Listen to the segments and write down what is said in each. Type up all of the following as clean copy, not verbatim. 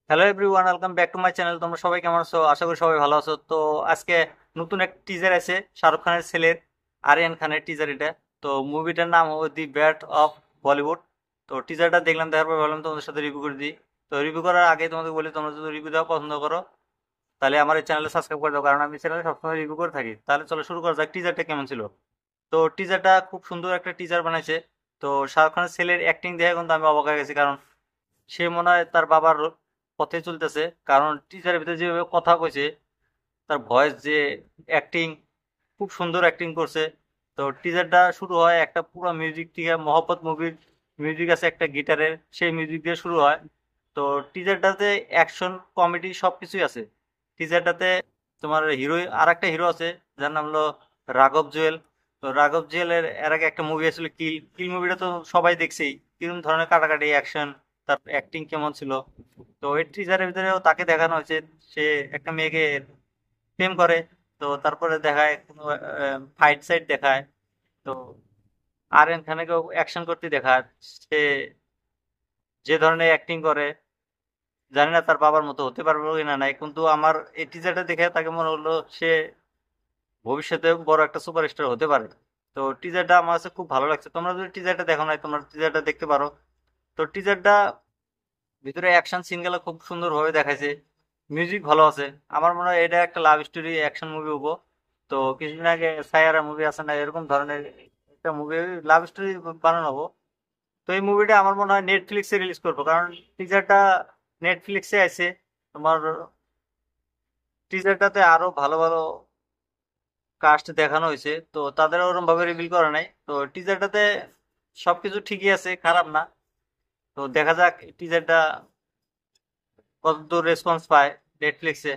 Hello everyone, welcome back to my channel. তোমরা সবাই কেমন আছো? আশা করি সবাই ভালো আছো। তো আজকে নতুন এক টিজার আছে শাহরুখ খানের ছেলের, আরিয়ান খানের টিজার এটা। তো মুভিটার নাম হলো দি ব্যাট অফ বলিউড। তো টিজারটা দেখলাম, দেখার পর ভাবলাম তোমাদের সাথে রিভিউ করে দিই। তো রিভিউ করার আগে তোমাদের বলি, তোমরা যদি রিভিউ দেওয়া পছন্দ করো তাহলে আমার এই চ্যানেলে সাবস্ক্রাইব করে দাও, কারণ আমি চ্যানেলে সবসময় রিভিউ করে থাকি। তাহলে চলো শুরু করা যাক। টিজারটা কেমন ছিল? তো টিজারটা খুব সুন্দর একটা টিজার বানাইছে। তো শাহরুখ খানের ছেলের অ্যাক্টিং দেখে কিন্তু আমি অবাক হয়ে গেছি, কারণ সে মনে হয় তার বাবার পথে চলতেছে। কারণ টিচারের ভিতরে যেভাবে কথা কইছে, তার ভয়েস যে অ্যাক্টিং, খুব সুন্দর অ্যাক্টিং করছে। তো টিজারটা শুরু হয় একটা পুরো মিউজিক থেকে, মহব্বত মুভির মিউজিক আছে একটা গিটারের, সেই মিউজিক দিয়ে শুরু হয়। তো টিজারটাতে অ্যাকশন, কমেডি সবকিছুই আছে টিজারটাতে। তোমার হিরো, আর একটা হিরো আছে যার নাম হলো রাঘব জুয়েল। তো রাঘব জুয়েলের এর আগে একটা মুভি আসলে কিল, কিল মুভিটা তো সবাই দেখছেই, কিরকম ধরনের কাটাকাটি অ্যাকশন, তার অ্যাক্টিং কেমন ছিল। তো এই টিজারের ভিতরেও তাকে দেখানো হয়েছে, সে একটা মেয়েকে প্রেম করে। তো তারপরে দেখায় কোনো ফাইট সাইট দেখায়। তো আরিয়ান খানকেও অ্যাকশন করতে দেখায়। সে যে ধরনের অ্যাক্টিং করে, জানি না তার বাবার মতো হতে পারবে কিনা নাই, কিন্তু আমার এই টিজারটা দেখে তাকে মনে হলো সে ভবিষ্যতে বড় একটা সুপারস্টার হতে পারে। তো টিজারটা আমার কাছে খুব ভালো লাগছে। তোমরা যদি টিজারটা দেখো নাই, তোমরা টিজারটা দেখতে পারো। তো টিজারটা ভিতরে অ্যাকশন সিনগুলো খুব সুন্দরভাবে দেখাইছে, মিউজিক ভালো আছে। আমার মনে হয় এটা একটা লাভ স্টোরি অ্যাকশন মুভি হবো। তো কিছুদিন আগে সায়ারা মুভি আছে না, এরকম ধরনের একটা মুভি লাভ স্টোরি বানানো হবো। তো এই মুভিটা আমার মনে হয় নেটফ্লিক্সে রিলিজ করবো, কারণ টিজারটা নেটফ্লিক্সে আছে। তোমার টিজারটাতে আরো ভালো ভালো কাস্ট দেখানো হয়েছে, তো তাদের ওরকম ভাবে রিভিল করা নাই। তো টিজারটাতে সবকিছু ঠিকই আছে, খারাপ না। তো দেখা যাক টিজারটা কতদূর রেসপন্স পায় নেটফ্লিক্সে।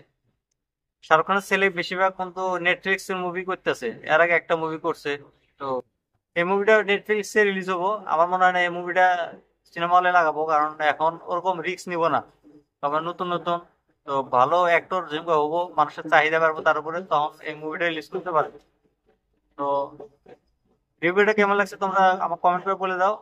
শাহরুখ খানের ছেলে বেশিরভাগ কিন্তু নেটফ্লিক্স এর মুভি করতেছে, এর আগে একটা মুভি করছে। তো এই মুভিটা নেটফ্লিক্স এ রিলিজ হবো। আমার মনে হয় না এই মুভিটা সিনেমা হলে লাগাবো, কারণ এখন ওরকম রিস্ক নিব না। তবে নতুন নতুন, তো ভালো অ্যাক্টর যেগুলো হবো, মানুষের চাহিদা বাড়বো তার উপরে, তখন এই মুভিটা রিলিজ করতে পারবে। তো রিভিউটা কেমন লাগছে তোমরা আমার কমেন্ট করে বলে দাও।